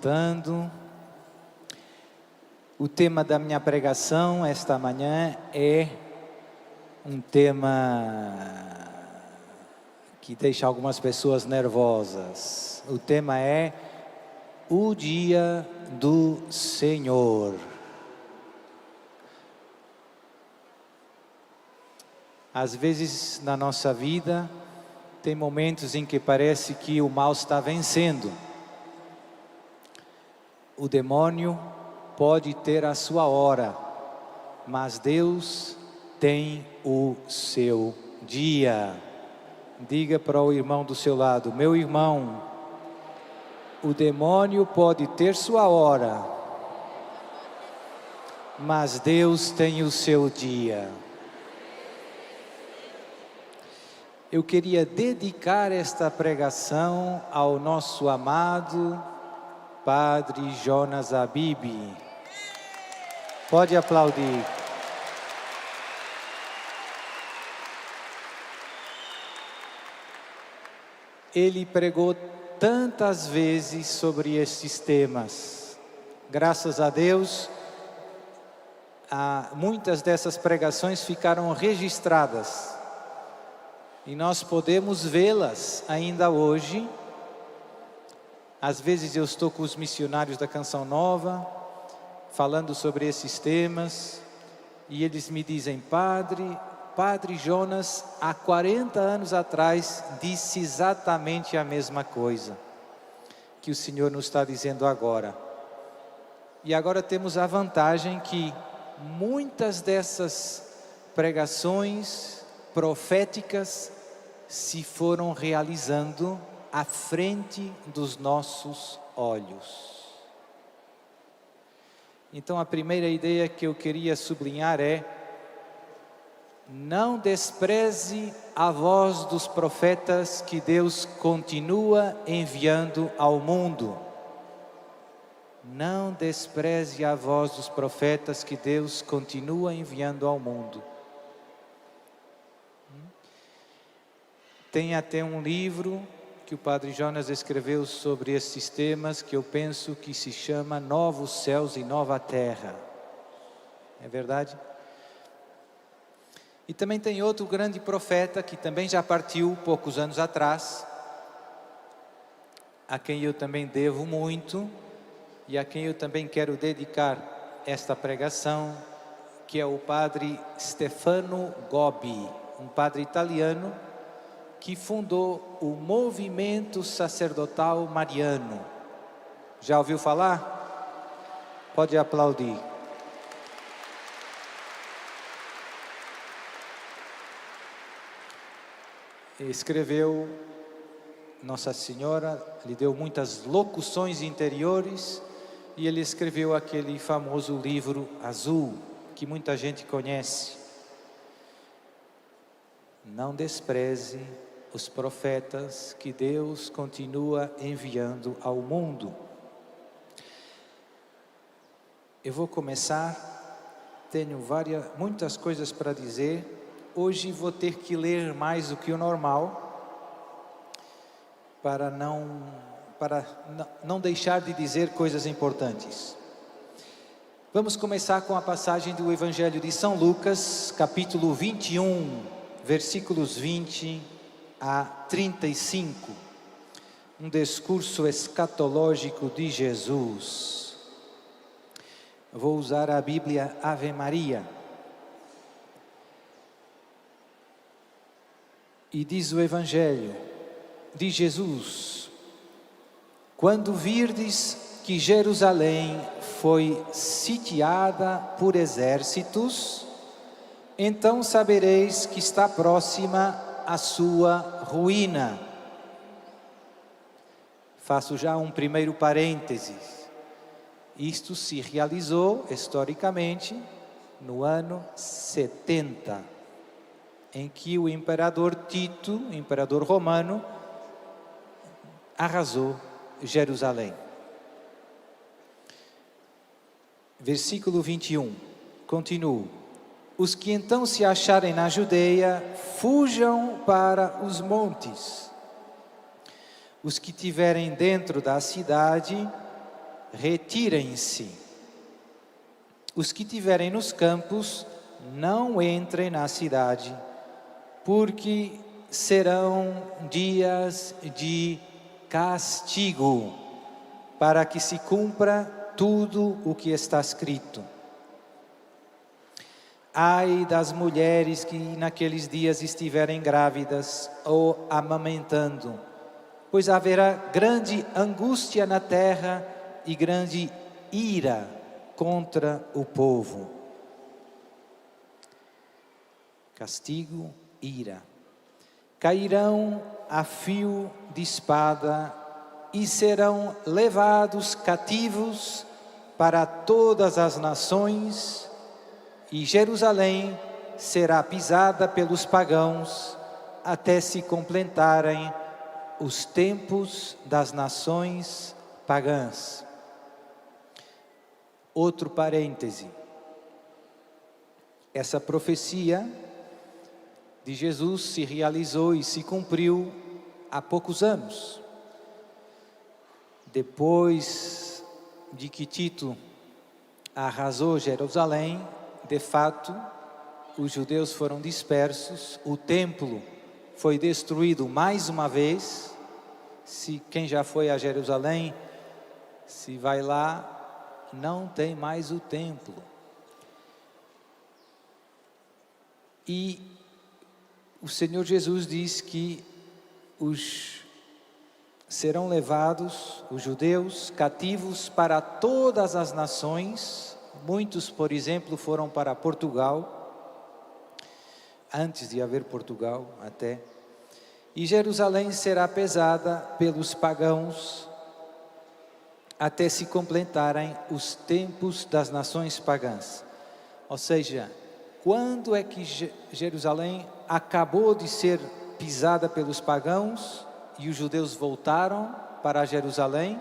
sentando. O tema da minha pregação esta manhã é um tema que deixa algumas pessoas nervosas. O tema é o dia do Senhor. Às vezes na nossa vida tem momentos em que parece que o mal está vencendo. O demônio pode ter a sua hora, mas Deus tem o seu dia. Diga para o irmão do seu lado: meu irmão, o demônio pode ter sua hora, mas Deus tem o seu dia. Eu queria dedicar esta pregação ao nosso amado Padre Jonas Habib. Pode aplaudir. Ele pregou tantas vezes sobre estes temas. Graças a Deus, muitas dessas pregações ficaram registradas. E nós podemos vê-las ainda hoje. Às vezes eu estou com os missionários da Canção Nova, falando sobre esses temas, e eles me dizem: Padre Jonas, há 40 anos atrás, disse exatamente a mesma coisa que o Senhor nos está dizendo agora. E agora temos a vantagem que muitas dessas pregações proféticas se foram realizando à frente dos nossos olhos. Então a primeira ideia que eu queria sublinhar é: não despreze a voz dos profetas que Deus continua enviando ao mundo. Não despreze a voz dos profetas que Deus continua enviando ao mundo. Tem até um livro que o Padre Jonas escreveu sobre esses temas, que eu penso que se chama Novos Céus e Nova Terra. É verdade? E também tem outro grande profeta que também já partiu poucos anos atrás, a quem eu também devo muito e a quem eu também quero dedicar esta pregação, que é o Padre Stefano Gobbi, um padre italiano que fundou o movimento sacerdotal mariano. Já ouviu falar? Pode aplaudir. Escreveu, Nossa Senhora lhe deu muitas locuções interiores, e ele escreveu aquele famoso livro azul, que muita gente conhece. Não despreze os profetas que Deus continua enviando ao mundo. Eu vou começar, tenho muitas coisas para dizer. Hoje vou ter que ler mais do que o normal, para não deixar de dizer coisas importantes. Vamos começar com a passagem do Evangelho de São Lucas, capítulo 21, versículos 20 a 35. Um discurso escatológico de Jesus. Vou usar a Bíblia Ave Maria. E diz o Evangelho de Jesus: quando virdes que Jerusalém foi sitiada por exércitos, então sabereis que está próxima a sua ruína. Faço já um primeiro parênteses. Isto se realizou historicamente no ano 70, em que o imperador Tito, imperador romano, arrasou Jerusalém. Versículo 21, continuo. Os que então se acharem na Judeia, fujam para os montes. Os que tiverem dentro da cidade, retirem-se. Os que estiverem nos campos, não entrem na cidade, porque serão dias de castigo, para que se cumpra tudo o que está escrito. Ai das mulheres que naqueles dias estiverem grávidas ou amamentando, pois haverá grande angústia na terra e grande ira contra o povo. Castigo, ira. Cairão a fio de espada e serão levados cativos para todas as nações, e Jerusalém será pisada pelos pagãos até se completarem os tempos das nações pagãs. Outro parêntese. Essa profecia de Jesus se realizou e se cumpriu há poucos anos. Depois de que Tito arrasou Jerusalém, de fato, os judeus foram dispersos, o templo foi destruído mais uma vez. Se quem já foi a Jerusalém, se vai lá, não tem mais o templo. E o Senhor Jesus diz que serão levados, os judeus, cativos para todas as nações. Muitos, por exemplo, foram para Portugal, antes de haver Portugal até. E Jerusalém será pesada pelos pagãos até se completarem os tempos das nações pagãs. Ou seja, quando é que Jerusalém acabou de ser pisada pelos pagãos e os judeus voltaram para Jerusalém?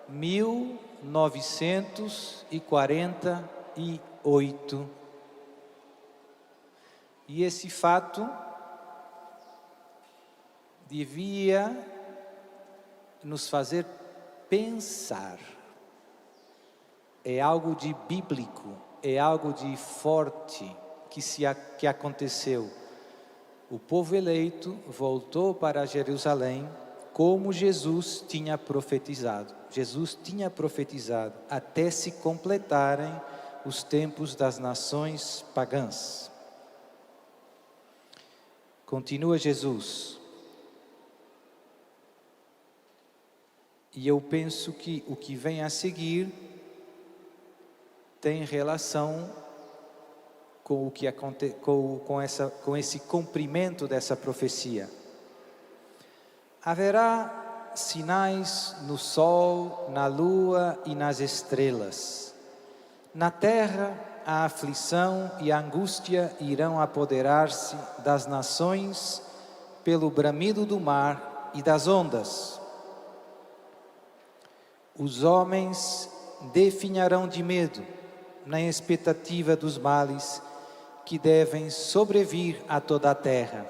1948. E esse fato devia nos fazer pensar. É algo de bíblico, é algo de forte que aconteceu. O povo eleito voltou para Jerusalém como Jesus tinha profetizado. Jesus tinha profetizado até se completarem os tempos das nações pagãs. Continua Jesus. E eu penso que o que vem a seguir tem relação com o que com esse cumprimento dessa profecia. Haverá sinais no sol, na lua e nas estrelas. Na terra a aflição e a angústia irão apoderar-se das nações pelo bramido do mar e das ondas. Os homens definharão de medo na expectativa dos males que devem sobrevir a toda a terra.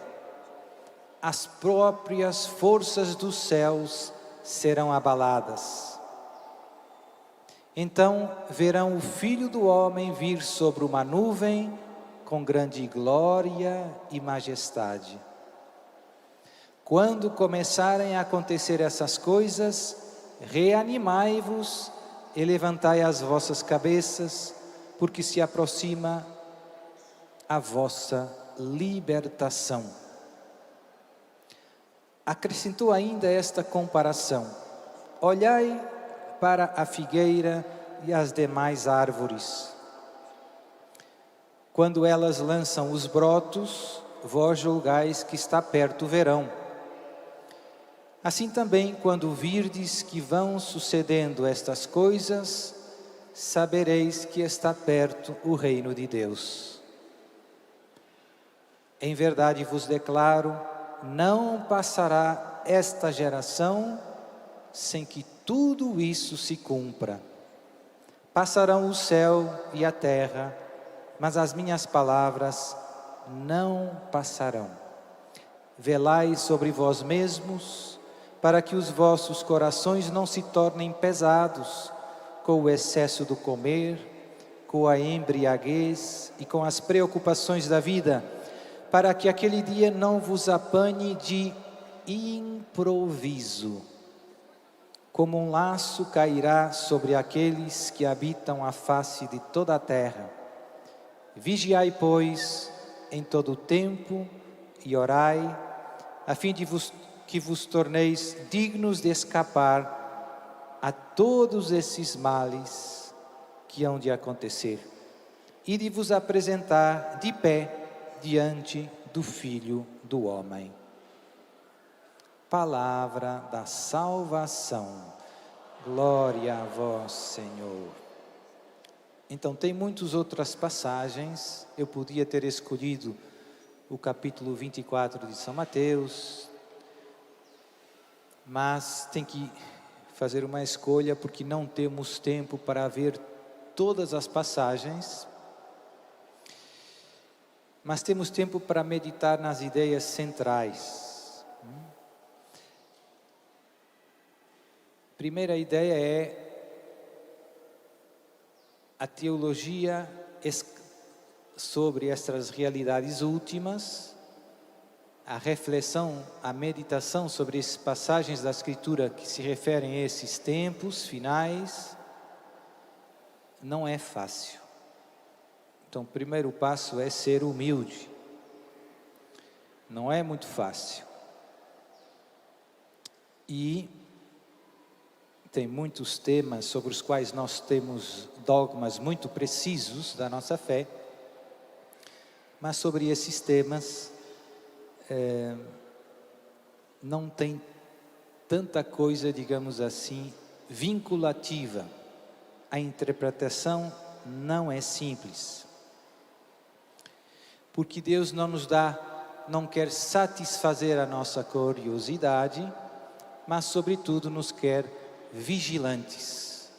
As próprias forças dos céus serão abaladas. Então verão o Filho do Homem vir sobre uma nuvem com grande glória e majestade. Quando começarem a acontecer essas coisas, reanimai-vos e levantai as vossas cabeças, porque se aproxima a vossa libertação. Acrescentou ainda esta comparação: olhai para a figueira e as demais árvores. Quando elas lançam os brotos, vós julgais que está perto o verão. Assim também, quando virdes que vão sucedendo estas coisas, sabereis que está perto o reino de Deus. Em verdade vos declaro, não passará esta geração sem que tudo isso se cumpra. Passarão o céu e a terra, mas as minhas palavras não passarão. Velai sobre vós mesmos, para que os vossos corações não se tornem pesados, com o excesso do comer, com a embriaguez e com as preocupações da vida, para que aquele dia não vos apanhe de improviso. Como um laço cairá sobre aqueles que habitam a face de toda a terra. Vigiai, pois, em todo o tempo e orai, a fim de que vos torneis dignos de escapar a todos esses males que hão de acontecer e de vos apresentar de pé diante do Filho do Homem. Palavra da salvação. Glória a vós, Senhor. Então, tem muitas outras passagens. Eu podia ter escolhido o capítulo 24 de São Mateus, mas tem que fazer uma escolha porque não temos tempo para ver todas as passagens, mas temos tempo para meditar nas ideias centrais. Primeira ideia é a teologia sobre estas realidades últimas, a reflexão, a meditação sobre essas passagens da Escritura que se referem a esses tempos finais, não é fácil. Então, o primeiro passo é ser humilde. Não é muito fácil. E tem muitos temas sobre os quais nós temos dogmas muito precisos da nossa fé, mas sobre esses temas não tem tanta coisa, digamos assim, vinculativa. A interpretação não é simples, porque Deus não quer satisfazer a nossa curiosidade, mas sobretudo nos quer vigilantes.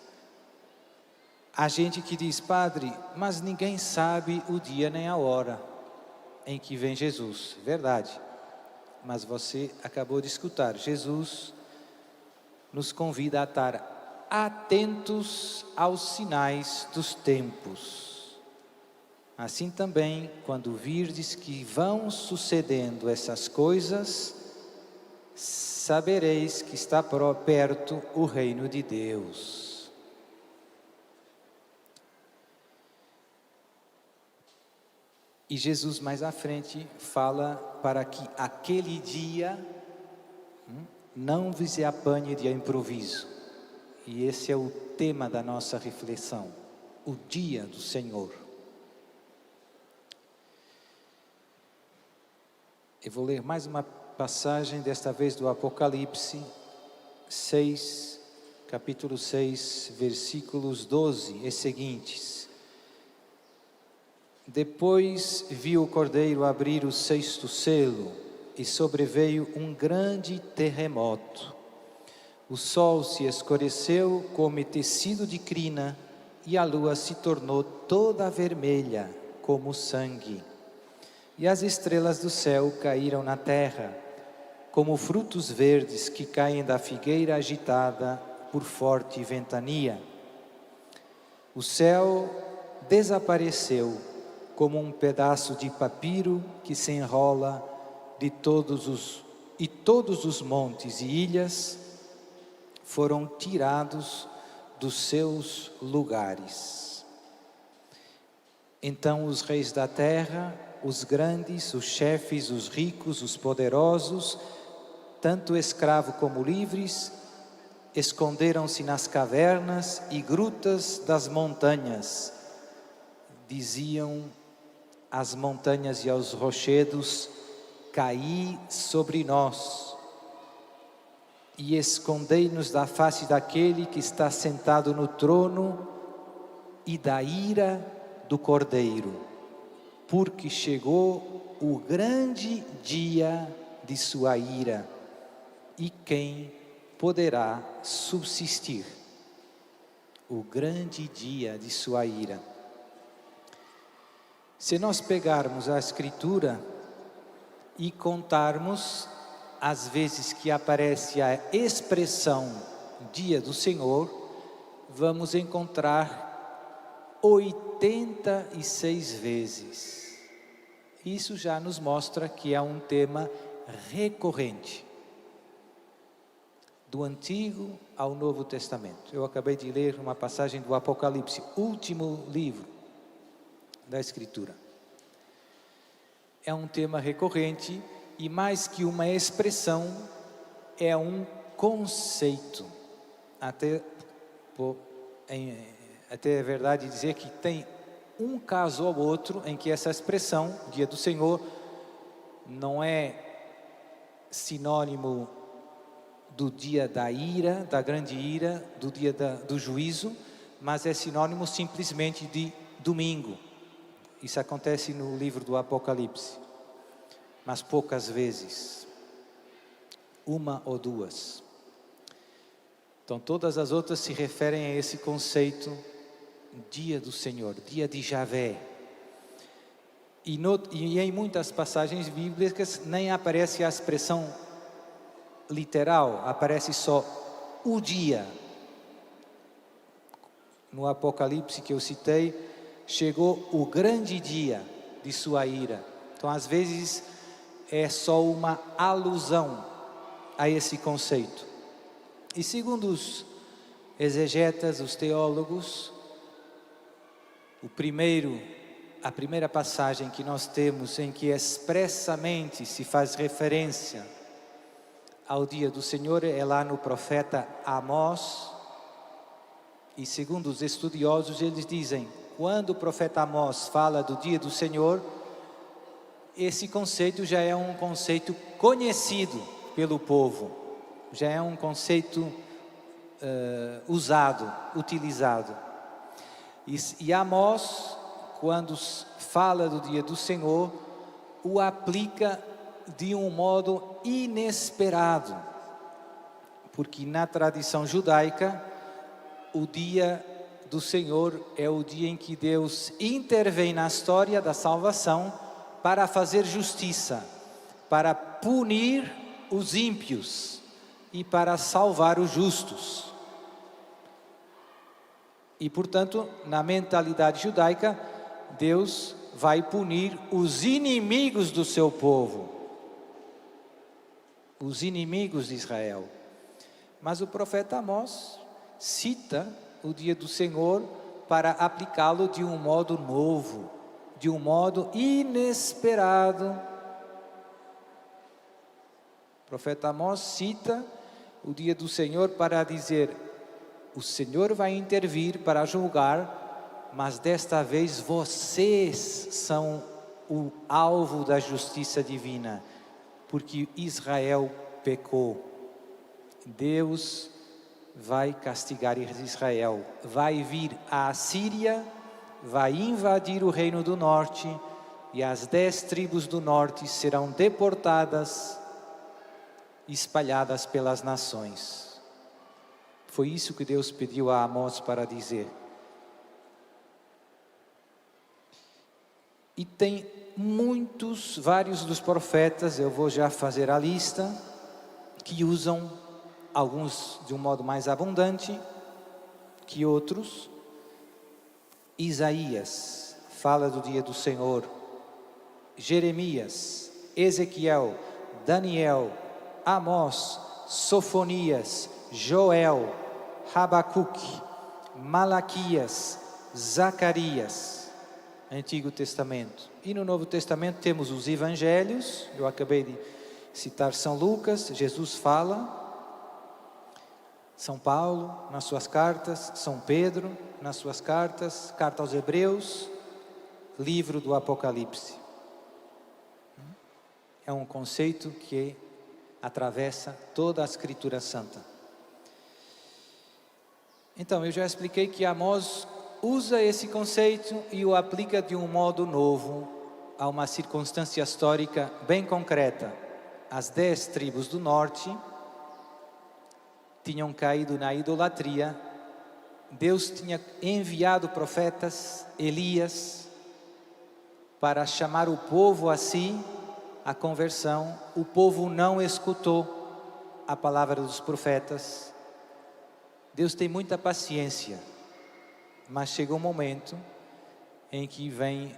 Há gente que diz: padre, mas ninguém sabe o dia nem a hora em que vem Jesus. Verdade, mas você acabou de escutar, Jesus nos convida a estar atentos aos sinais dos tempos. Assim também, quando virdes que vão sucedendo essas coisas, sabereis que está perto o reino de Deus. E Jesus mais à frente fala para que aquele dia não vos apanhe de improviso. E esse é o tema da nossa reflexão, o dia do Senhor. Eu vou ler mais uma passagem, desta vez do Apocalipse 6, capítulo 6, versículos 12 e seguintes. Depois viu o Cordeiro abrir o sexto selo e sobreveio um grande terremoto. O sol se escureceu como tecido de crina e a lua se tornou toda vermelha como sangue. E as estrelas do céu caíram na terra, como frutos verdes que caem da figueira agitada por forte ventania. O céu desapareceu como um pedaço de papiro que se enrola e todos os montes e ilhas foram tirados dos seus lugares. Então os reis da terra, os grandes, os chefes, os ricos, os poderosos, tanto escravos como livres, esconderam-se nas cavernas e grutas das montanhas. Diziam às montanhas e aos rochedos: caí sobre nós e escondei-nos da face daquele que está sentado no trono e da ira do Cordeiro, porque chegou o grande dia de sua ira, e quem poderá subsistir? O grande dia de sua ira. Se nós pegarmos a Escritura e contarmos as vezes que aparece a expressão dia do Senhor, vamos encontrar 86 vezes. Isso já nos mostra que é um tema recorrente, do Antigo ao Novo Testamento. Eu acabei de ler uma passagem do Apocalipse, último livro da Escritura. É um tema recorrente e, mais que uma expressão, é um conceito. Até é verdade dizer que tem um caso ou outro em que essa expressão, Dia do Senhor, não é sinônimo do dia da ira, da grande ira, do dia do juízo, mas é sinônimo simplesmente de domingo. Isso acontece no livro do Apocalipse, mas poucas vezes, uma ou duas. Então todas as outras se referem a esse conceito, dia do Senhor, dia de Javé. E em muitas passagens bíblicas nem aparece a expressão literal, aparece só o dia. No Apocalipse que eu citei, chegou o grande dia de sua ira. Então às vezes é só uma alusão a esse conceito. E segundo os exegetas, os teólogos, a primeira passagem que nós temos em que expressamente se faz referência ao dia do Senhor é lá no profeta Amós. E segundo os estudiosos, eles dizem, quando o profeta Amós fala do dia do Senhor, esse conceito já é um conceito conhecido pelo povo, já é um conceito utilizado. E Amós, quando fala do dia do Senhor, o aplica de um modo inesperado, porque na tradição judaica, o dia do Senhor é o dia em que Deus intervém na história da salvação para fazer justiça, para punir os ímpios e para salvar os justos. E, portanto, na mentalidade judaica, Deus vai punir os inimigos do seu povo, os inimigos de Israel. Mas o profeta Amós cita o dia do Senhor para aplicá-lo de um modo novo, de um modo inesperado. O profeta Amós cita o dia do Senhor para dizer: o Senhor vai intervir para julgar, mas desta vez vocês são o alvo da justiça divina, porque Israel pecou. Deus vai castigar Israel, vai vir a Assíria, vai invadir o reino do norte, e as 10 tribos do norte serão deportadas, espalhadas pelas nações. Foi isso que Deus pediu a Amós para dizer. E tem vários dos profetas, eu vou já fazer a lista, que usam, alguns de um modo mais abundante que outros. Isaías fala do dia do Senhor, Jeremias, Ezequiel, Daniel, Amós, Sofonias, Joel, Habacuque, Malaquias, Zacarias, Antigo Testamento. E no Novo Testamento temos os Evangelhos, eu acabei de citar São Lucas, Jesus fala, São Paulo nas suas cartas, São Pedro nas suas cartas, carta aos Hebreus, livro do Apocalipse. É um conceito que atravessa toda a Escritura Santa. Então, eu já expliquei que Amós usa esse conceito e o aplica de um modo novo a uma circunstância histórica bem concreta. As 10 tribos do norte tinham caído na idolatria. Deus tinha enviado profetas, Elias, para chamar o povo a si, a conversão. O povo não escutou a palavra dos profetas. Deus tem muita paciência mas chega um momento em que vem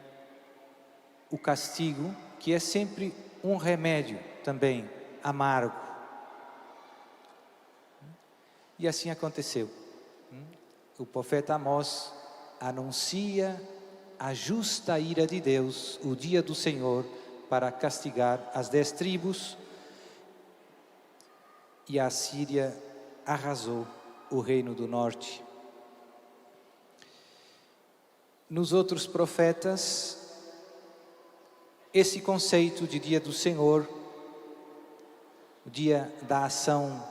o castigo, que é sempre um remédio também amargo. E assim aconteceu. O profeta Amós anuncia a justa ira de Deus, o dia do Senhor, para castigar as 10 tribos, e a Síria arrasou o reino do norte. Nos outros profetas, esse conceito de dia do Senhor, o dia da ação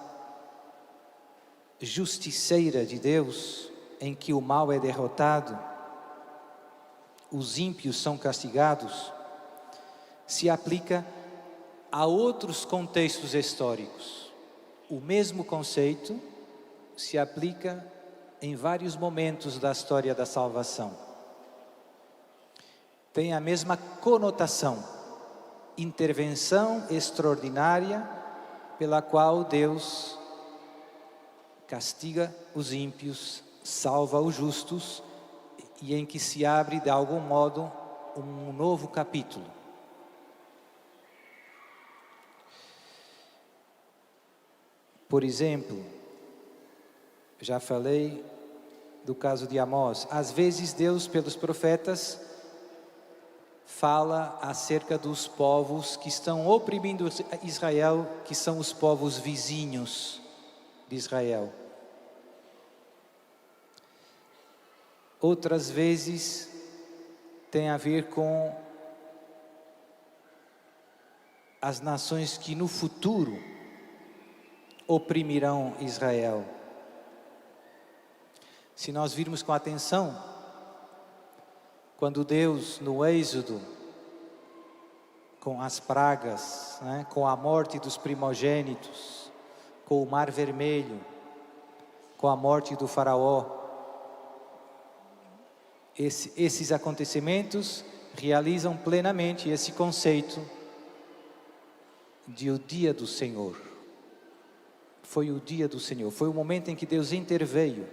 justiceira de Deus, em que o mal é derrotado, os ímpios são castigados, se aplica a outros contextos históricos. O mesmo conceito se aplica em vários momentos da história da salvação. Tem a mesma conotação, intervenção extraordinária pela qual Deus castiga os ímpios, salva os justos, e em que se abre de algum modo um novo capítulo. Por exemplo, já falei do caso de Amós. Às vezes Deus, pelos profetas, fala acerca dos povos que estão oprimindo Israel, que são os povos vizinhos de Israel. Outras vezes tem a ver com as nações que no futuro oprimirão Israel. Se nós virmos com atenção, quando Deus no Êxodo, com as pragas, com a morte dos primogênitos, com o Mar Vermelho, com a morte do faraó, esses acontecimentos realizam plenamente esse conceito de o dia do Senhor. Foi o dia do Senhor, foi o momento em que Deus interveio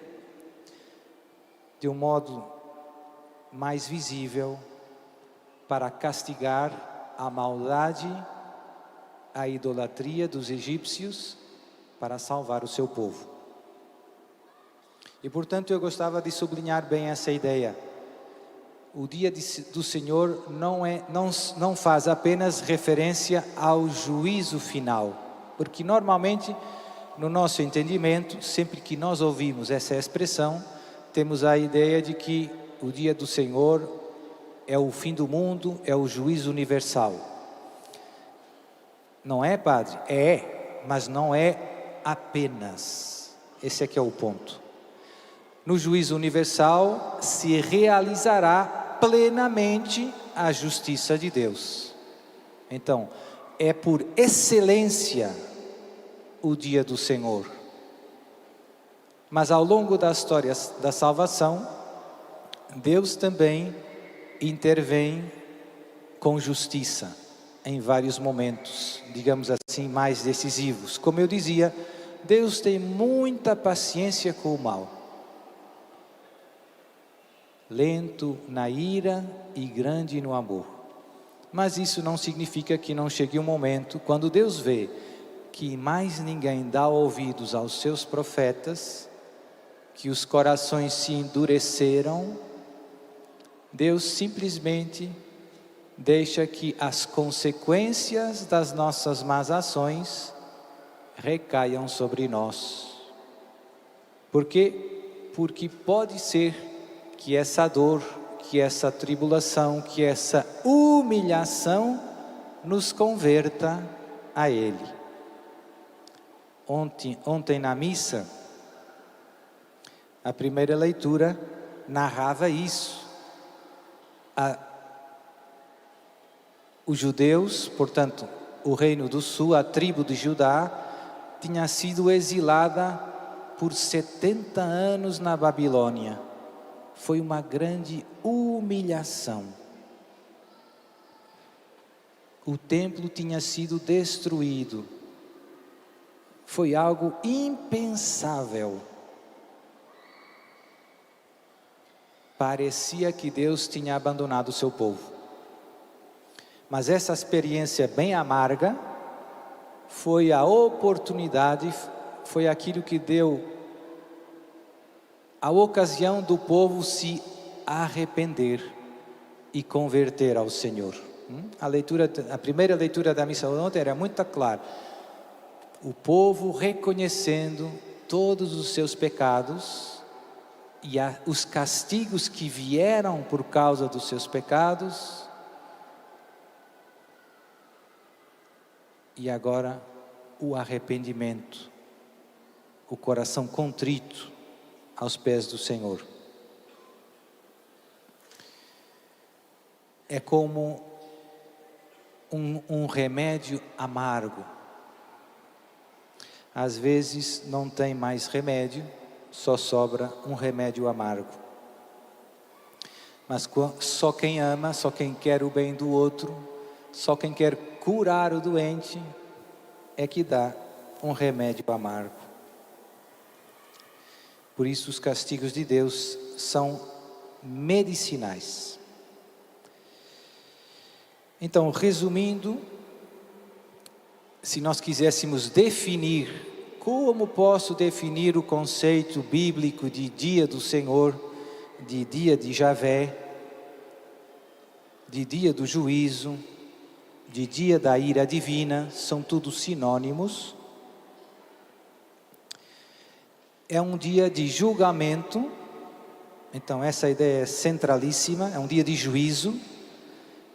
de um modo mais visível para castigar a maldade, a idolatria dos egípcios, para salvar o seu povo. E portanto eu gostava de sublinhar bem essa ideia. O dia do Senhor não faz apenas referência ao juízo final, porque normalmente no nosso entendimento, sempre que nós ouvimos essa expressão, temos a ideia de que o dia do Senhor é o fim do mundo, é o juízo universal. Não é, padre? É, mas não é apenas. Esse aqui é o ponto. No juízo universal se realizará plenamente a justiça de Deus. Então, é por excelência o dia do Senhor. Mas ao longo da história da salvação, Deus também intervém com justiça em vários momentos, digamos assim, mais decisivos. Como eu dizia, Deus tem muita paciência com o mal. Lento na ira e grande no amor. Mas isso não significa que não chegue um momento, quando Deus vê que mais ninguém dá ouvidos aos seus profetas, que os corações se endureceram, Deus simplesmente deixa que as consequências das nossas más ações recaiam sobre nós. Por quê? Porque pode ser que essa dor, que essa tribulação, que essa humilhação nos converta a Ele. Ontem na missa, a primeira leitura narrava isso. Os judeus, portanto, o reino do sul, a tribo de Judá, tinha sido exilada por 70 anos na Babilônia. Foi uma grande humilhação. O templo tinha sido destruído. Foi algo impensável. parecia que Deus tinha abandonado o seu povo. Mas essa experiência bem amarga foi a oportunidade, foi aquilo que deu a ocasião do povo se arrepender e converter ao Senhor. A primeira leitura da missa ontem era muito clara. O povo reconhecendo todos os seus pecados e os castigos que vieram por causa dos seus pecados. E agora o arrependimento, o coração contrito aos pés do Senhor. É como um remédio amargo. Às vezes não tem mais remédio, só sobra um remédio amargo. Mas só quem ama, só quem quer o bem do outro, só quem quer curar o doente, é que dá um remédio amargo. Por isso os castigos de Deus são medicinais. Então, resumindo, se nós quiséssemos definir, como posso definir o conceito bíblico de dia do Senhor, de dia de Javé, de dia do juízo, de dia da ira divina, são todos sinônimos. É um dia de julgamento, então essa ideia é centralíssima, é um dia de juízo,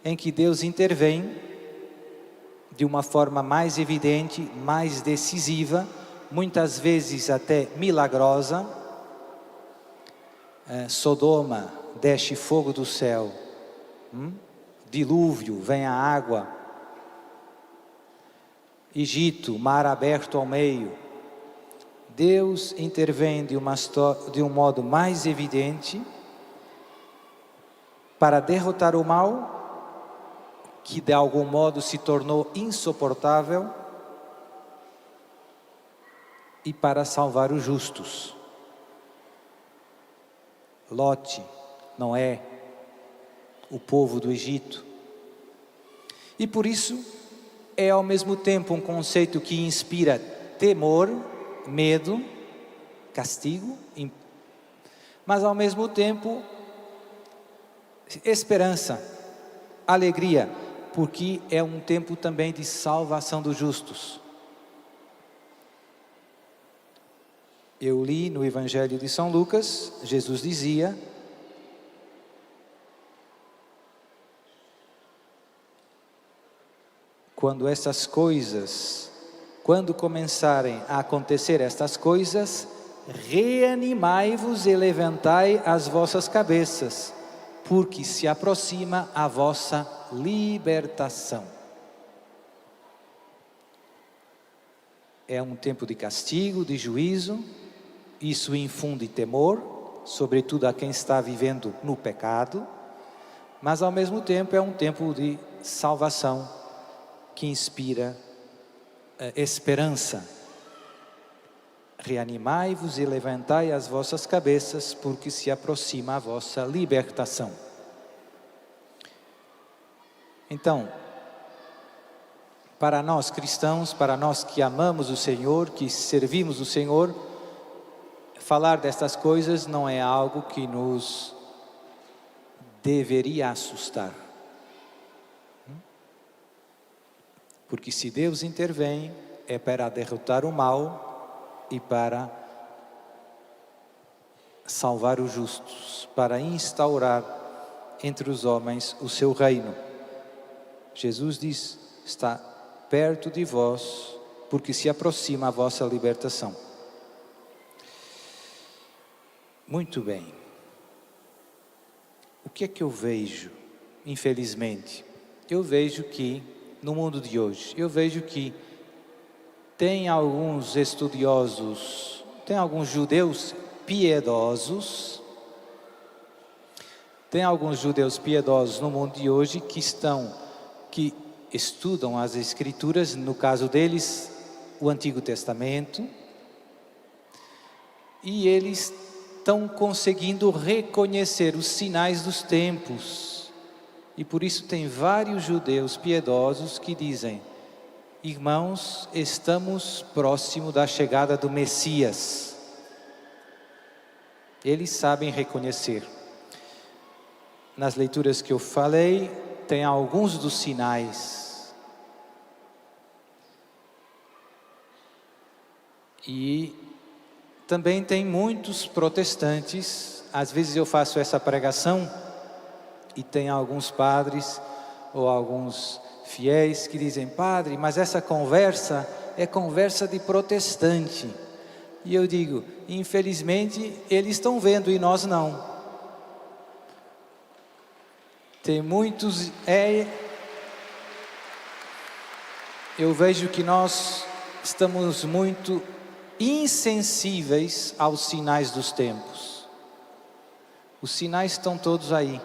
em que Deus intervém de uma forma mais evidente, mais decisiva, muitas vezes até milagrosa. Sodoma, desce fogo do céu, dilúvio, vem a água. Egito, mar aberto ao meio. Deus intervém de um modo mais evidente para derrotar o mal, que de algum modo se tornou insuportável, e para salvar os justos. Lote, Noé, o povo do Egito. E por isso é ao mesmo tempo um conceito que inspira temor, medo, castigo, mas ao mesmo tempo esperança, alegria, porque é um tempo também de salvação dos justos. Eu li no Evangelho de São Lucas, Jesus dizia: quando começarem a acontecer estas coisas, reanimai-vos e levantai as vossas cabeças, porque se aproxima a vossa libertação. É um tempo de castigo, de juízo, isso infunde temor, sobretudo a quem está vivendo no pecado, mas ao mesmo tempo é um tempo de salvação, que inspira esperança. Reanimai-vos e levantai as vossas cabeças, porque se aproxima a vossa libertação. Então, para nós cristãos, para nós que amamos o Senhor, que servimos o Senhor, falar destas coisas não é algo que nos deveria assustar. Porque se Deus intervém, é para derrotar o mal e para salvar os justos, para instaurar entre os homens o seu reino. Jesus diz: está perto de vós, porque se aproxima a vossa libertação. Muito bem. O que é que eu vejo, infelizmente? Eu vejo que, no mundo de hoje, tem alguns estudiosos, tem alguns judeus piedosos, no mundo de hoje que estudam as Escrituras, no caso deles, o Antigo Testamento, e eles estão conseguindo reconhecer os sinais dos tempos. E por isso tem vários judeus piedosos que dizem: irmãos, estamos próximo da chegada do Messias. Eles sabem reconhecer. Nas leituras que eu falei, tem alguns dos sinais. E também tem muitos protestantes. Às vezes eu faço essa pregação e tem alguns padres ou alguns fiéis que dizem: padre, mas essa conversa é conversa de protestante. E eu digo: infelizmente eles estão vendo e nós não. Tem muitos... eu vejo que nós estamos muito insensíveis aos sinais dos tempos. Os sinais estão todos aí,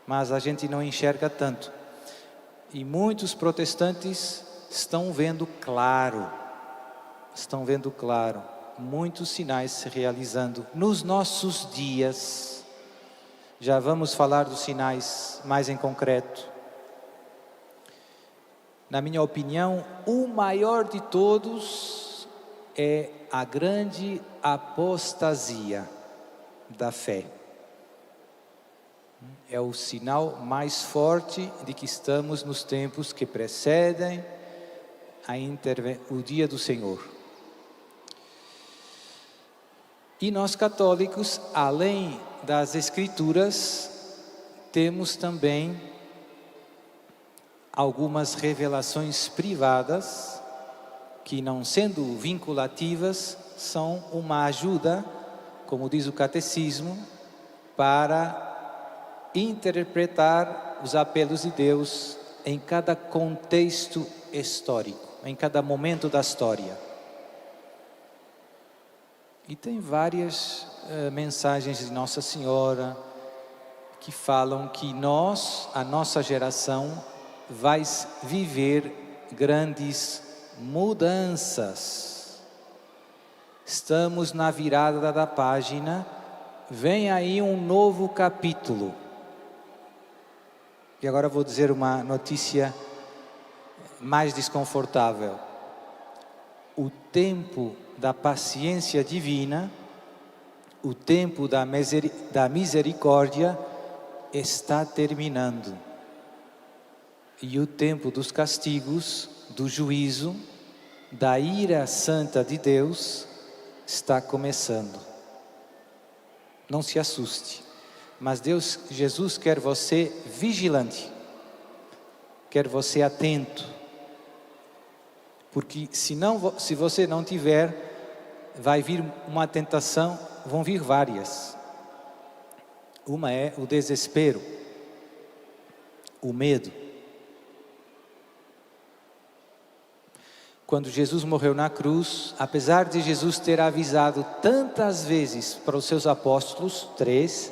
mas a gente não enxerga tanto. E muitos protestantes estão vendo claro, muitos sinais se realizando nos nossos dias. Já vamos falar dos sinais mais em concreto. Na minha opinião, o maior de todos é a grande apostasia da fé. É o sinal mais forte de que estamos nos tempos que precedem o dia do Senhor. E nós católicos, além das Escrituras, temos também algumas revelações privadas que, não sendo vinculativas, são uma ajuda, como diz o Catecismo, para interpretar os apelos de Deus em cada contexto histórico, em cada momento da história. E tem várias mensagens de Nossa Senhora que falam que a nossa geração, vai viver grandes mudanças. Estamos na virada da página, vem aí um novo capítulo. E agora vou dizer uma notícia mais desconfortável. O tempo da paciência divina, o tempo da misericórdia está terminando. E o tempo dos castigos, do juízo, da ira santa de Deus está começando. Não se assuste, mas Jesus quer você vigilante, quer você atento, porque se você não tiver, vai vir uma tentação, vão vir várias. Uma é o desespero, o medo. Quando Jesus morreu na cruz, apesar de Jesus ter avisado tantas vezes para os seus apóstolos, 3,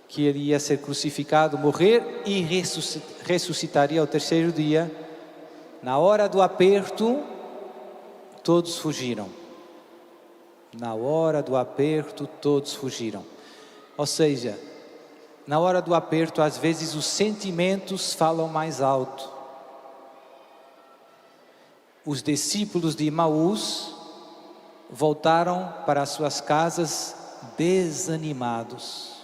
que ele ia ser crucificado, morrer e ressuscitaria ao terceiro dia, na hora do aperto, todos fugiram. Na hora do aperto, todos fugiram. Ou seja, na hora do aperto, às vezes os sentimentos falam mais alto. Os discípulos de Emaús voltaram para suas casas desanimados.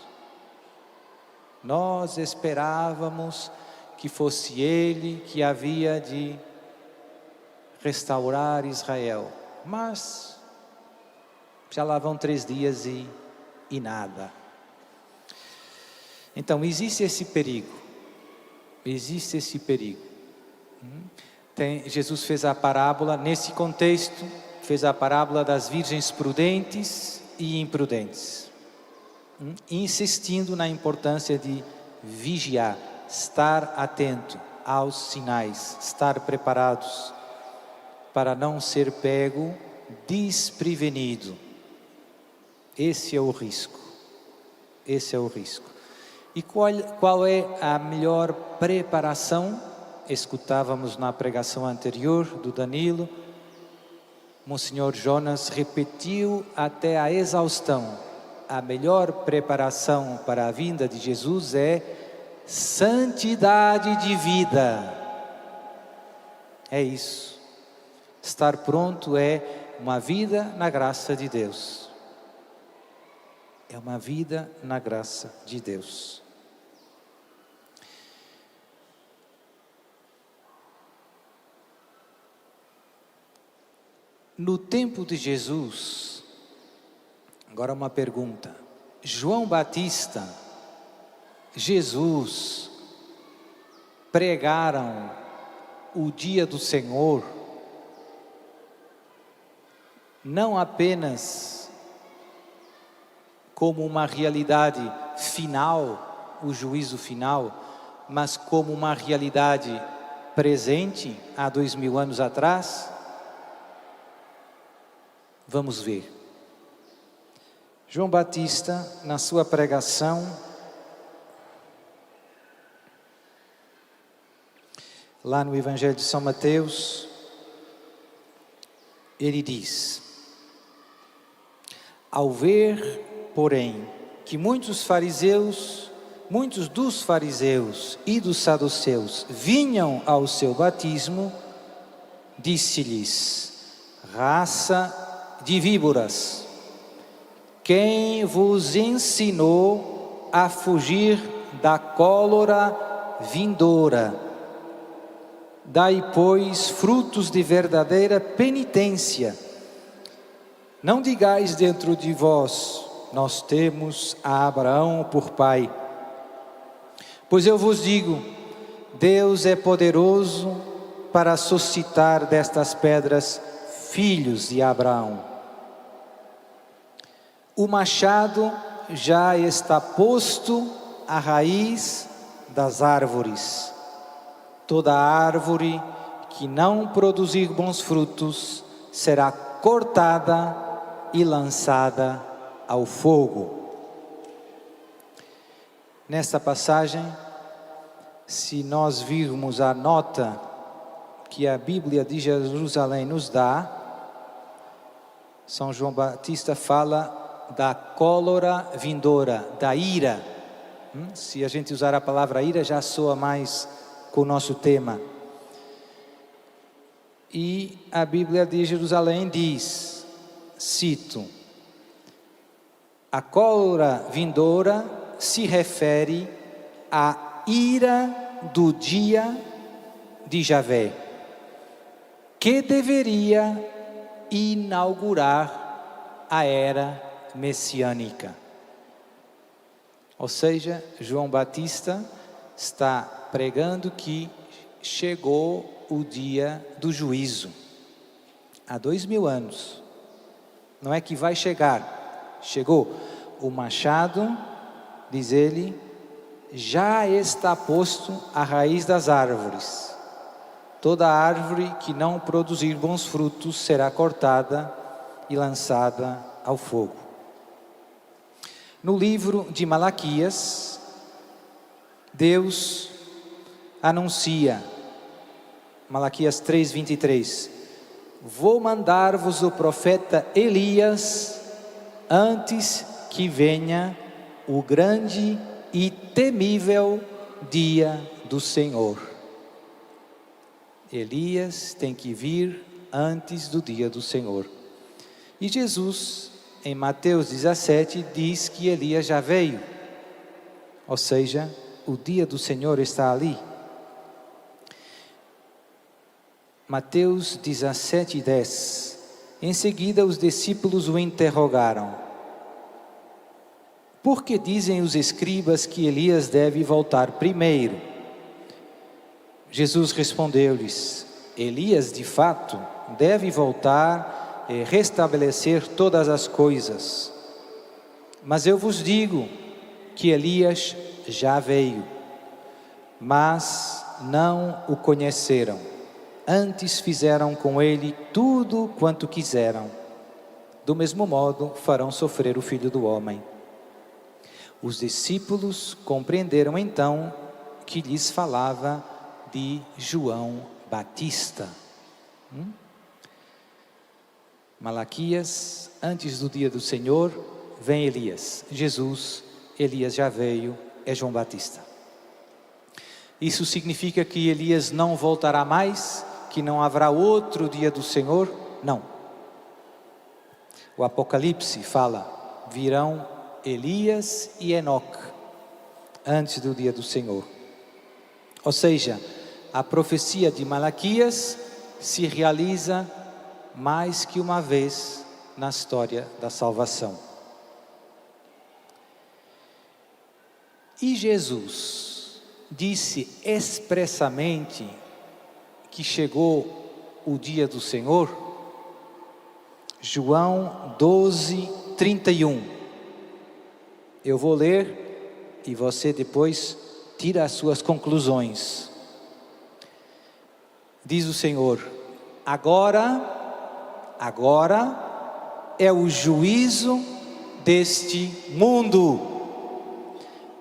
Nós esperávamos que fosse ele que havia de restaurar Israel, mas já lá vão 3 dias e nada. Então existe esse perigo, Jesus fez a parábola, nesse contexto, fez a parábola das virgens prudentes e imprudentes, insistindo na importância de vigiar, estar atento aos sinais, estar preparados para não ser pego desprevenido. Esse é o risco. E qual é a melhor preparação? Escutávamos na pregação anterior do Danilo, Monsenhor Jonas repetiu até a exaustão: a melhor preparação para a vinda de Jesus é santidade de vida. É isso. Estar pronto é uma vida na graça de Deus. É uma vida na graça de Deus. No tempo de Jesus, agora uma pergunta: João Batista, Jesus pregaram o dia do Senhor não apenas como uma realidade final, o juízo final, mas como uma realidade presente há 2000 anos atrás? Vamos ver. João Batista, na sua pregação, lá no Evangelho de São Mateus, ele diz: ao ver, porém, que muitos dos fariseus e dos saduceus vinham ao seu batismo, disse-lhes: raça de víboras, quem vos ensinou a fugir da cólera vindoura? Dai, pois, frutos de verdadeira penitência. Não digais dentro de vós: nós temos a Abraão por pai. Pois eu vos digo, Deus é poderoso para suscitar destas pedras filhos de Abraão. O machado já está posto à raiz das árvores. Toda árvore que não produzir bons frutos será cortada e lançada ao fogo. Nesta passagem, se nós virmos a nota que a Bíblia de Jerusalém nos dá, São João Batista fala da cólera vindoura, da ira. Se a gente usar a palavra ira, já soa mais com o nosso tema. E a Bíblia de Jerusalém diz, cito: a cólera vindoura se refere à ira do dia de Javé, que deveria inaugurar a era messiânica. Ou seja, João Batista está pregando que chegou o dia do juízo. Há 2000 anos. Não é que vai chegar. Chegou. O machado, diz ele, já está posto à raiz das árvores. Toda árvore que não produzir bons frutos será cortada e lançada ao fogo. No livro de Malaquias, Deus anuncia, Malaquias 3:23, vou mandar-vos o profeta Elias antes que venha o grande e temível dia do Senhor. Elias tem que vir antes do dia do Senhor. E Jesus, em Mateus 17, diz que Elias já veio. Ou seja, o dia do Senhor está ali. Mateus 17:10. Em seguida, os discípulos o interrogaram: por que dizem os escribas que Elias deve voltar primeiro? Jesus respondeu-lhes: Elias, de fato, deve voltar e restabelecer todas as coisas. Mas eu vos digo que Elias já veio, mas não o conheceram. Antes fizeram com ele tudo quanto quiseram. Do mesmo modo farão sofrer o Filho do Homem. Os discípulos compreenderam então que lhes falava de João Batista. Malaquias, antes do dia do Senhor, vem Elias. Jesus, Elias já veio, é João Batista. Isso significa que Elias não voltará mais, que não haverá outro dia do Senhor? Não. O Apocalipse fala, virão Elias e Enoque, antes do dia do Senhor. Ou seja, a profecia de Malaquias se realiza mais que uma vez na história da salvação. E Jesus disse expressamente que chegou o dia do Senhor? João 12, 31. Eu vou ler e você depois tira as suas conclusões. Diz o Senhor: agora é o juízo deste mundo.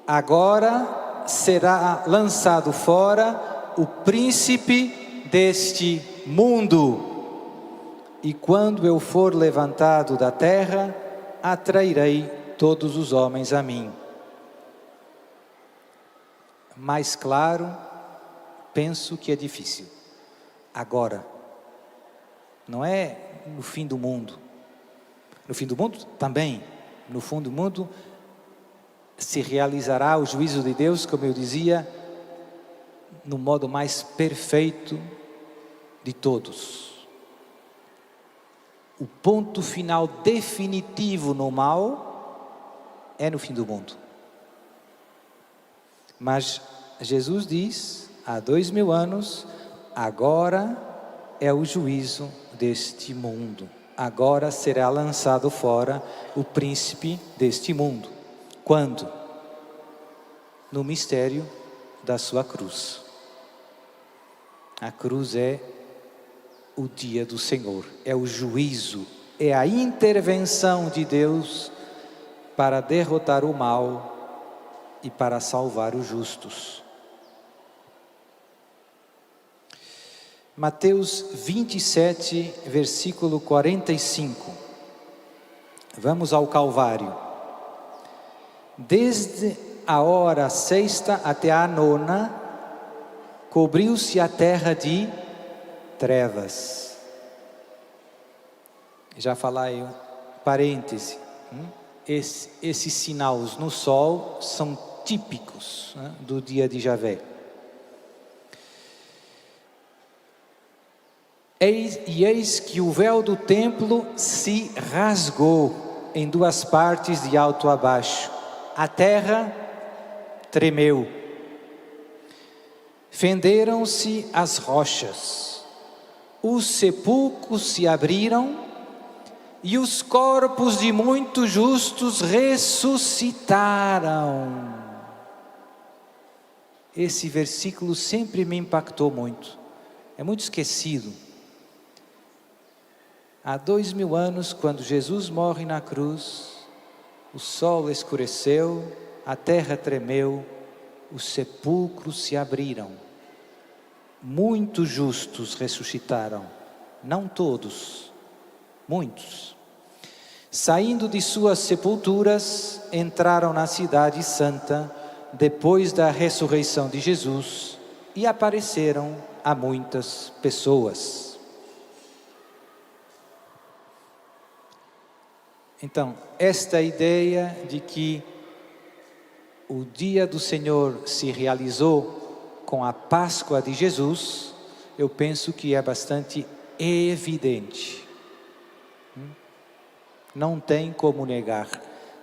Agora será lançado fora o príncipe deste mundo. E quando eu for levantado da terra, atrairei todos os homens a mim. Mais claro, penso que é difícil. Agora, não é no fim do mundo. No fim do mundo também. No fim do mundo se realizará o juízo de Deus, como eu dizia, no modo mais perfeito de todos. O ponto final definitivo no mal é no fim do mundo. Mas Jesus diz, há 2000 anos, agora é o juízo deste mundo. Agora será lançado fora o príncipe deste mundo. Quando? No mistério da sua cruz. A cruz é o dia do Senhor, é o juízo, é a intervenção de Deus para derrotar o mal e para salvar os justos. Mateus 27, versículo 45. Vamos ao Calvário. Desde a hora sexta até a nona, cobriu-se a terra de trevas. Já falei, parêntese, esses sinais no sol são típicos do dia de Javé. Eis que o véu do templo se rasgou em duas partes de alto a baixo. A terra tremeu. Fenderam-se as rochas. Os sepulcros se abriram e os corpos de muitos justos ressuscitaram. Esse versículo sempre me impactou muito. É muito esquecido. Há 2000 anos, quando Jesus morre na cruz, o sol escureceu, a terra tremeu, os sepulcros se abriram. Muitos justos ressuscitaram, não todos, muitos. Saindo de suas sepulturas, entraram na cidade santa, depois da ressurreição de Jesus, e apareceram a muitas pessoas. Então, esta ideia de que o dia do Senhor se realizou com a Páscoa de Jesus, eu penso que é bastante evidente. Não tem como negar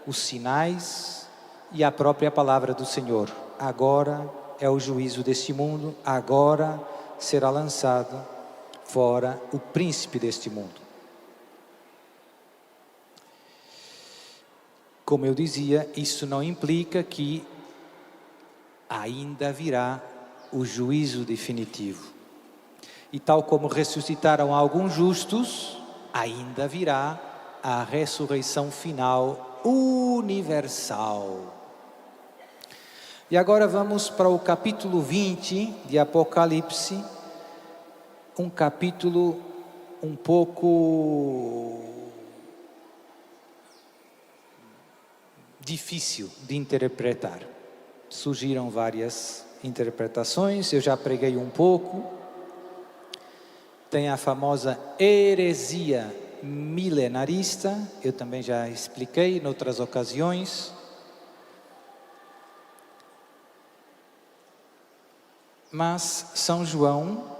os sinais e a própria palavra do Senhor. Agora é o juízo deste mundo, agora será lançado fora o príncipe deste mundo. Como eu dizia, isso não implica que ainda virá o juízo definitivo. E tal como ressuscitaram alguns justos, ainda virá a ressurreição final universal. E agora vamos para o capítulo 20 de Apocalipse, um capítulo um pouco difícil de interpretar. Surgiram várias interpretações, eu já preguei um pouco. Tem a famosa heresia milenarista, eu também já expliquei em outras ocasiões. Mas São João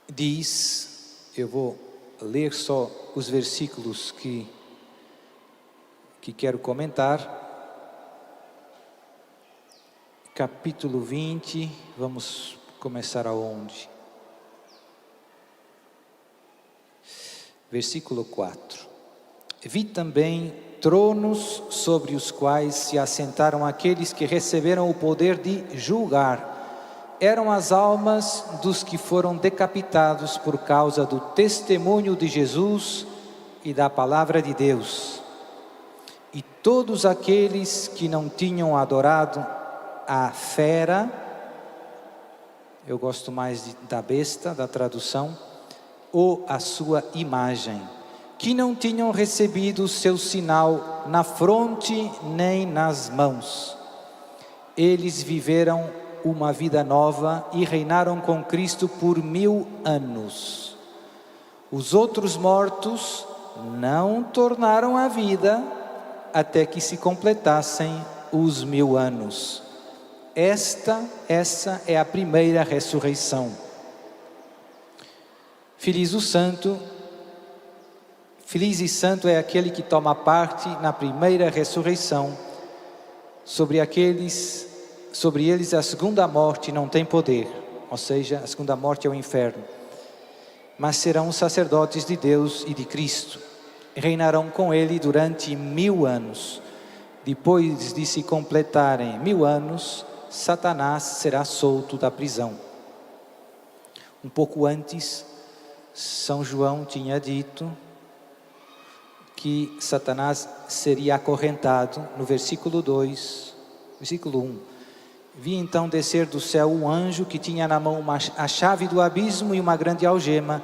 diz, eu vou ler só os versículos que quero comentar. Capítulo 20, vamos começar aonde? Versículo 4. Vi também tronos sobre os quais se assentaram aqueles que receberam o poder de julgar. Eram as almas dos que foram decapitados por causa do testemunho de Jesus e da palavra de Deus. E todos aqueles que não tinham adorado a fera, eu gosto mais da besta, da tradução, ou a sua imagem, que não tinham recebido o seu sinal na fronte nem nas mãos. Eles viveram uma vida nova e reinaram com Cristo por 1000 anos. Os outros mortos não tornaram a vida até que se completassem os 1000 anos. Essa é a primeira ressurreição. Feliz e santo é aquele que toma parte na primeira ressurreição. Sobre eles a segunda morte não tem poder, ou seja, a segunda morte é o inferno. Mas serão sacerdotes de Deus e de Cristo. Reinarão com ele durante 1000 anos. Depois de se completarem 1000 anos, Satanás será solto da prisão. Um pouco antes, São João tinha dito que Satanás seria acorrentado, no versículo 1. Vi então descer do céu um anjo que tinha na mão a chave do abismo e uma grande algema.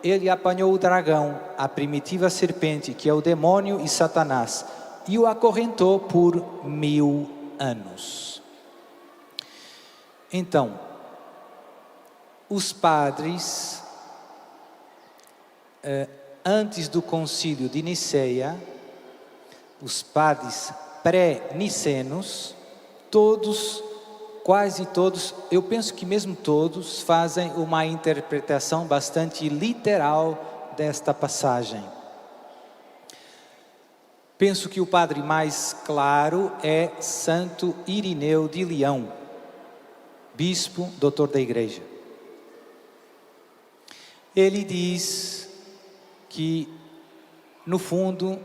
Ele apanhou o dragão, a primitiva serpente, que é o demônio e Satanás, e o acorrentou por 1000 anos. Então, os padres, antes do concílio de Niceia, os padres pré-nicenos, quase todos, eu penso que mesmo todos, fazem uma interpretação bastante literal desta passagem. Penso que o padre mais claro é Santo Irineu de Leão, bispo, doutor da igreja. Ele diz que, no fundo,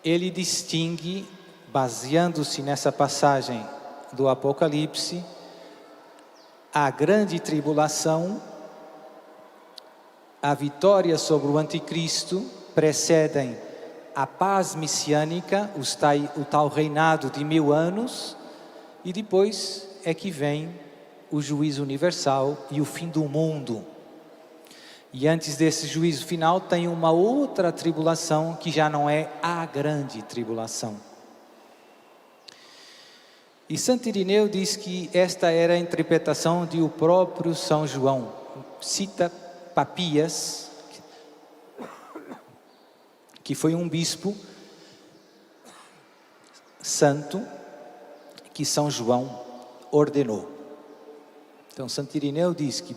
ele distingue, baseando-se nessa passagem do Apocalipse, a grande tribulação, a vitória sobre o anticristo, precedem a paz messiânica, o tal reinado de 1000 anos, e depois é que vem o juízo universal e o fim do mundo. E antes desse juízo final tem uma outra tribulação que já não é a grande tribulação. E Santo Irineu diz que esta era a interpretação de o próprio São João. Cita Papias, que foi um bispo santo que São João ordenou. Então Santo Irineu diz que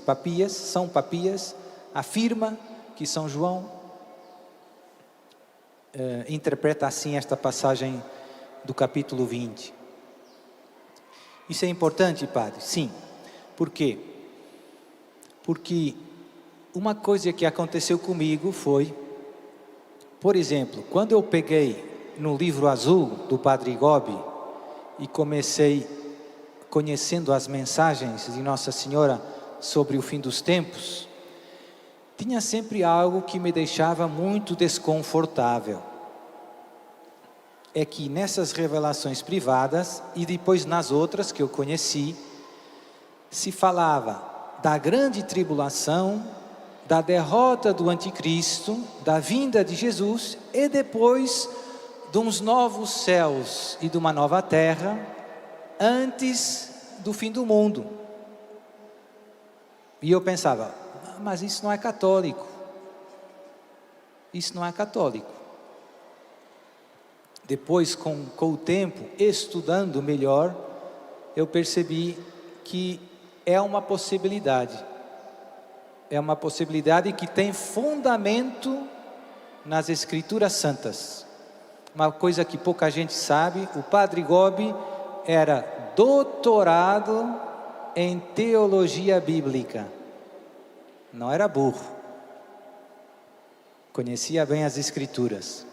São Papias afirma que São João interpreta assim esta passagem do capítulo 20. Isso é importante, padre? Sim. Por quê? Porque uma coisa que aconteceu comigo foi, por exemplo, quando eu peguei no livro azul do Padre Gobi e comecei conhecendo as mensagens de Nossa Senhora sobre o fim dos tempos, tinha sempre algo que me deixava muito desconfortável. É que nessas revelações privadas e depois nas outras que eu conheci, se falava da grande tribulação, da derrota do anticristo, da vinda de Jesus e depois de uns novos céus e de uma nova terra antes do fim do mundo. E eu pensava, mas isso não é católico. Isso não é católico. Depois, com o tempo, estudando melhor, eu percebi que é uma possibilidade. É uma possibilidade que tem fundamento nas Escrituras Santas. Uma coisa que pouca gente sabe, o Padre Gobi era doutorado em teologia bíblica. Não era burro. Conhecia bem as Escrituras.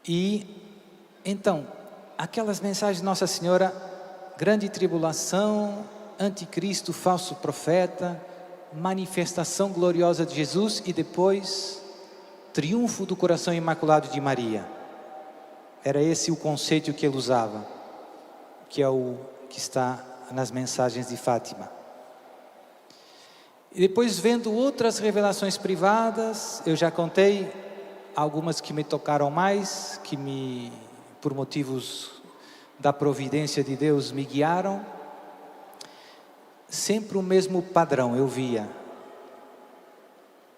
E, então, aquelas mensagens de Nossa Senhora, grande tribulação, anticristo, falso profeta, manifestação gloriosa de Jesus e depois, triunfo do coração imaculado de Maria. Era esse o conceito que ele usava, que é o que está nas mensagens de Fátima. E depois, vendo outras revelações privadas, eu já contei algumas que me tocaram mais, por motivos da providência de Deus, me guiaram. Sempre o mesmo padrão eu via.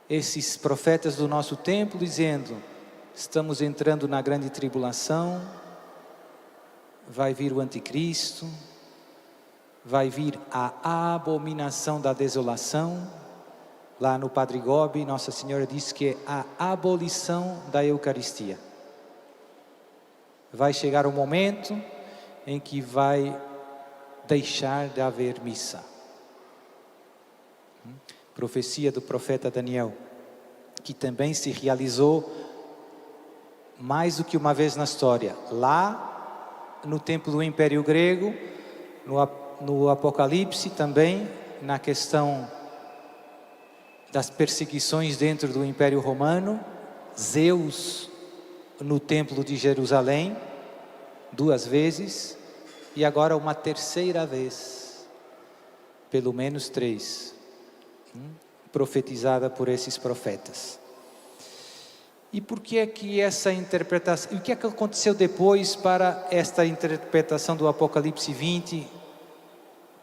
Esses profetas do nosso tempo dizendo, estamos entrando na grande tribulação, vai vir o anticristo, vai vir a abominação da desolação. Lá no Padre Gobi, Nossa Senhora diz que é a abolição da Eucaristia. Vai chegar o momento em que vai deixar de haver missa. Profecia do profeta Daniel, que também se realizou mais do que uma vez na história. Lá, no tempo do Império Grego, no Apocalipse também, na questão das perseguições dentro do Império Romano, Zeus no Templo de Jerusalém, 2 vezes, e agora uma 3ª vez, pelo menos 3, profetizada por esses profetas. E por que é que essa interpretação, e o que é que aconteceu depois para esta interpretação do Apocalipse 20,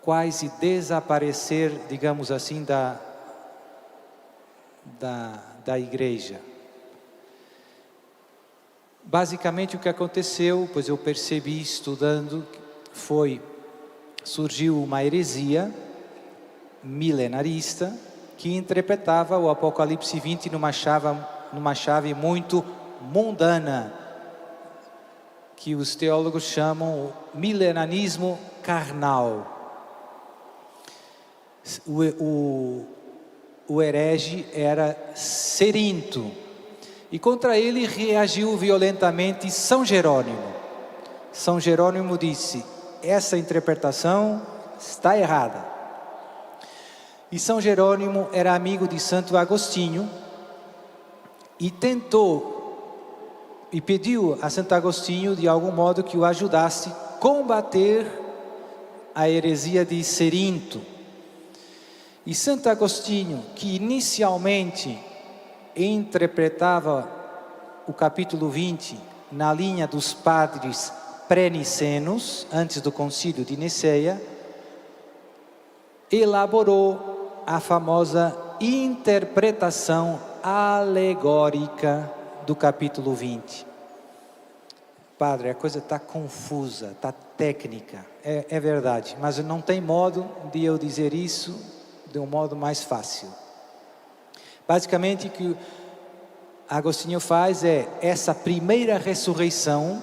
quase desaparecer, digamos assim, da igreja? Basicamente o que aconteceu, pois eu percebi estudando, surgiu uma heresia milenarista que interpretava o Apocalipse 20 numa chave muito mundana, que os teólogos chamam o milenarismo carnal. O herege era Cerinto, e contra ele reagiu violentamente São Jerônimo. São Jerônimo disse, essa interpretação está errada. E São Jerônimo era amigo de Santo Agostinho, e tentou, e pediu a Santo Agostinho, de algum modo, que o ajudasse a combater a heresia de Cerinto. E Santo Agostinho, que inicialmente interpretava o capítulo 20 na linha dos padres pré-nicenos, antes do concílio de Niceia, elaborou a famosa interpretação alegórica do capítulo 20. Padre, a coisa está confusa, está técnica, é verdade, mas não tem modo de eu dizer isso de um modo mais fácil. Basicamente o que Agostinho faz é, essa primeira ressurreição,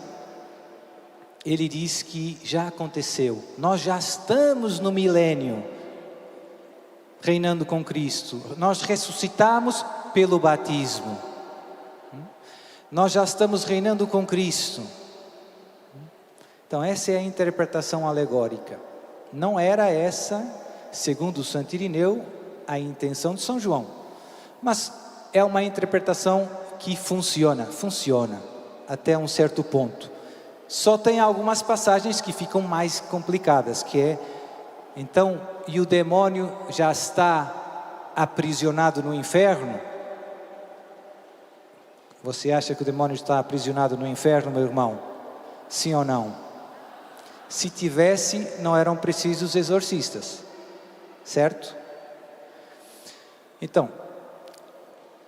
ele diz que já aconteceu. Nós já estamos no milênio, reinando com Cristo. Nós ressuscitamos pelo batismo. Nós já estamos reinando com Cristo. Então essa é a interpretação alegórica. Não era essa, segundo Santo Irineu, a intenção de São João. Mas é uma interpretação que funciona até um certo ponto. Só tem algumas passagens que ficam mais complicadas, que é, então, e o demônio já está aprisionado no inferno. Você acha que o demônio está aprisionado no inferno, meu irmão? Sim ou não? Se tivesse, não eram precisos exorcistas, certo? Então,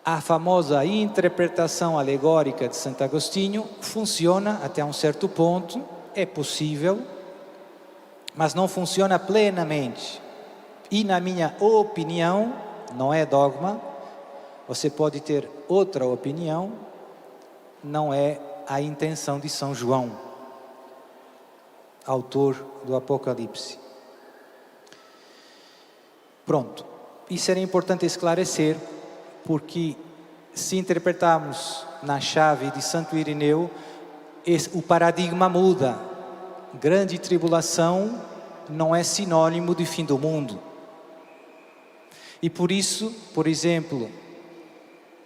a famosa interpretação alegórica de Santo Agostinho funciona até um certo ponto, é possível, mas não funciona plenamente. E na minha opinião, não é dogma, você pode ter outra opinião, não é a intenção de São João, autor do Apocalipse. Pronto, isso era importante esclarecer, porque se interpretarmos na chave de Santo Irineu, o paradigma muda. Grande tribulação não é sinônimo de fim do mundo. E por isso, por exemplo,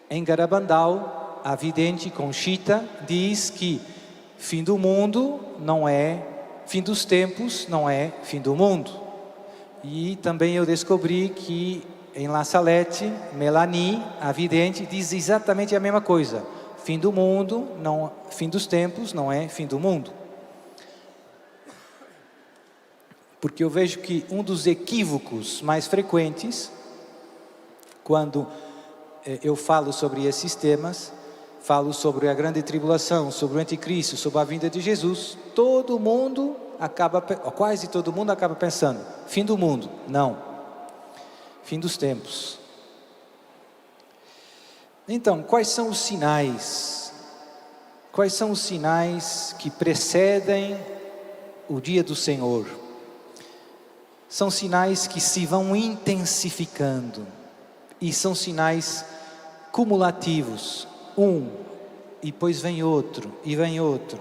em Garabandal, a vidente Conchita diz que fim do mundo não é, fim dos tempos não é fim do mundo. E também eu descobri que em La Salette, Melanie, a vidente, diz exatamente a mesma coisa. Fim do mundo, não, fim dos tempos não é fim do mundo. Porque eu vejo que um dos equívocos mais frequentes, quando eu falo sobre esses temas, falo sobre a grande tribulação, sobre o anticristo, sobre a vinda de Jesus, todo mundo acaba, quase todo mundo acaba pensando, fim do mundo. Não, fim dos tempos. Então, quais são os sinais? Quais são os sinais que precedem o dia do Senhor? São sinais que se vão intensificando. E são sinais cumulativos, e depois vem outro, e vem outro.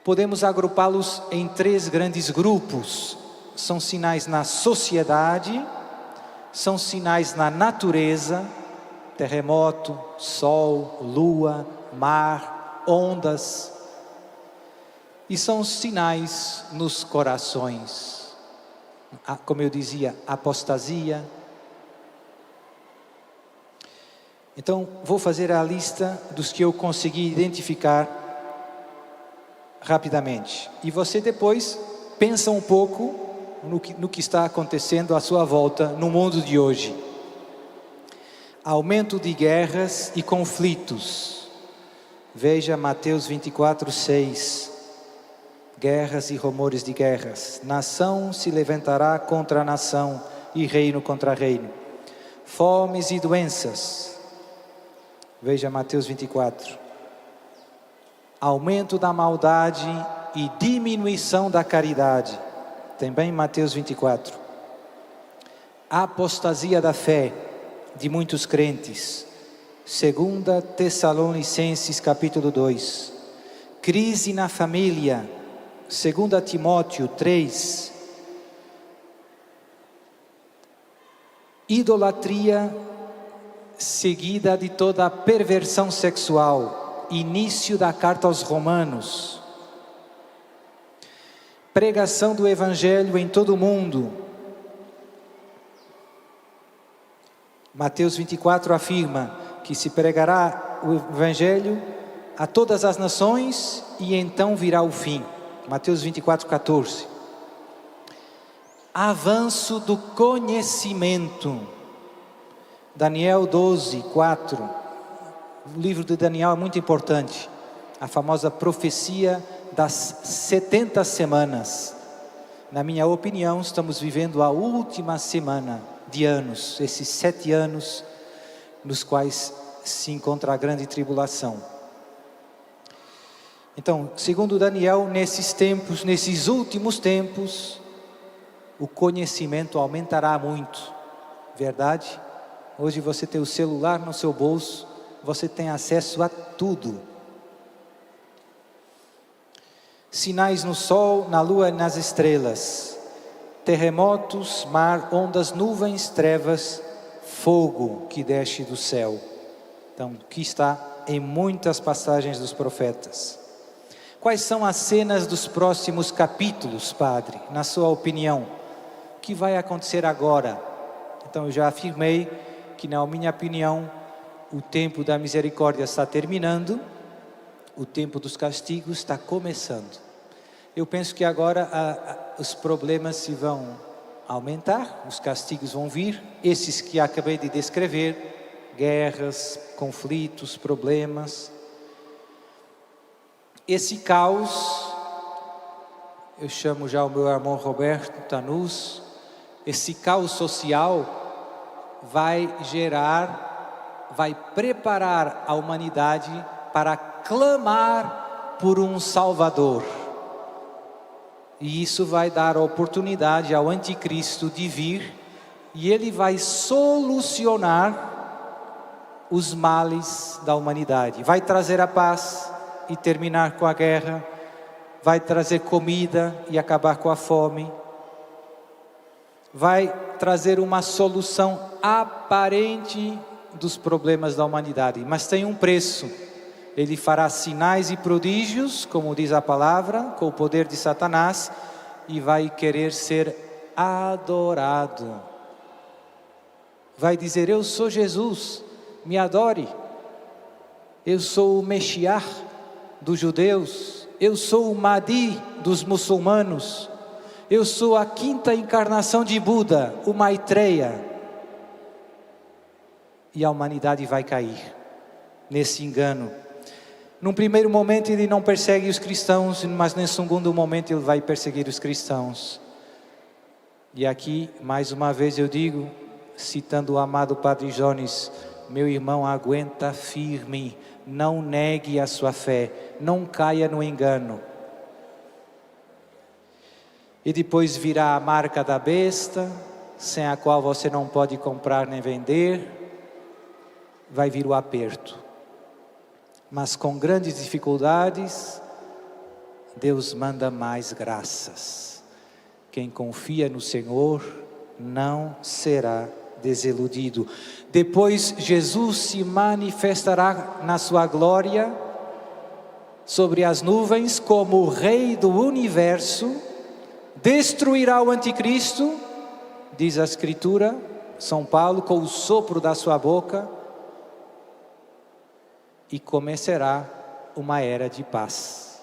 Podemos agrupá-los em 3 grandes grupos. São sinais na sociedade, são sinais na natureza, terremoto, sol, lua, mar, ondas. E são sinais nos corações, como eu dizia, apostasia. Então, vou fazer a lista dos que eu consegui identificar rapidamente. E você depois pensa um pouco no que está acontecendo à sua volta no mundo de hoje. Aumento de guerras e conflitos. Veja Mateus 24, 6. Guerras e rumores de guerras. Nação se levantará contra nação e reino contra reino. Fomes e doenças. Veja Mateus 24. Aumento da maldade e diminuição da caridade. Também Mateus 24. Apostasia da fé de muitos crentes. 2 Tessalonicenses capítulo 2. Crise na família. 2 Timóteo 3. Idolatria seguida de toda a perversão sexual, início da carta aos Romanos. Pregação do Evangelho em todo o mundo. Mateus 24 afirma que se pregará o Evangelho a todas as nações e então virá o fim. Mateus 24, 14. Avanço do conhecimento. Daniel 12, 4. O livro de Daniel é muito importante. A famosa profecia das 70 semanas. Na minha opinião, estamos vivendo a última semana de anos. Esses 7 anos nos quais se encontra a grande tribulação. Então, segundo Daniel, nesses tempos, nesses últimos tempos, o conhecimento aumentará muito. Verdade? Hoje você tem o celular no seu bolso, você tem acesso a tudo. Sinais no sol, na lua e nas estrelas. Terremotos, mar, ondas, nuvens, trevas, fogo que desce do céu. Então, que está em muitas passagens dos profetas. Quais são as cenas dos próximos capítulos, Padre? Na sua opinião, o que vai acontecer agora? Então eu já afirmei que, na minha opinião, o tempo da misericórdia está terminando, o tempo dos castigos está começando. Eu penso que agora os problemas se vão aumentar, os castigos vão vir, esses que acabei de descrever, guerras, conflitos, problemas. Esse caos, eu chamo já o meu irmão Roberto Tanus, esse caos social vai preparar a humanidade para clamar por um Salvador. E isso vai dar a oportunidade ao anticristo de vir, e ele vai solucionar os males da humanidade. Vai trazer a paz e terminar com a guerra, vai trazer comida e acabar com a fome, vai trazer uma solução aparente dos problemas da humanidade, mas tem um preço. Ele fará sinais e prodígios, como diz a palavra, com o poder de Satanás, e vai querer ser adorado. Vai dizer: eu sou Jesus, me adore. Eu sou o Messias dos judeus, eu sou o Mahdi dos muçulmanos, eu sou a quinta encarnação de Buda, o Maitreya. E a humanidade vai cair nesse engano. Num primeiro momento ele não persegue os cristãos, mas num segundo momento ele vai perseguir os cristãos. E aqui, mais uma vez eu digo, citando o amado Padre Jones: meu irmão, aguenta firme, não negue a sua fé, não caia no engano. E depois virá a marca da besta, sem a qual você não pode comprar nem vender. Vai vir o aperto. Mas com grandes dificuldades, Deus manda mais graças. Quem confia no Senhor não será desiludido. Depois Jesus se manifestará na sua glória sobre as nuvens como o Rei do Universo, destruirá o anticristo, diz a Escritura, São Paulo, com o sopro da sua boca, e começará uma era de paz,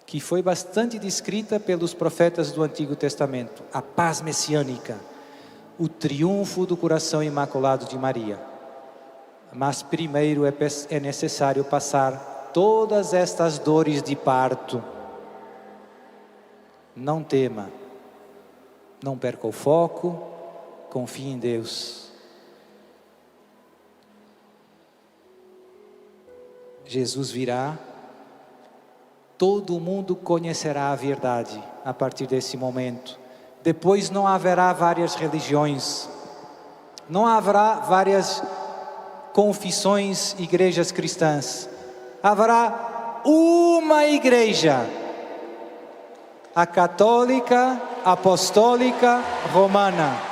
que foi bastante descrita pelos profetas do Antigo Testamento, a paz messiânica, o triunfo do coração imaculado de Maria. Mas primeiro é necessário passar todas estas dores de parto. Não tema, não perca o foco, confie em Deus. Jesus virá, todo mundo conhecerá a verdade a partir desse momento. Depois não haverá várias religiões, não haverá várias confissões, igrejas cristãs. Haverá uma igreja, a católica, apostólica, romana.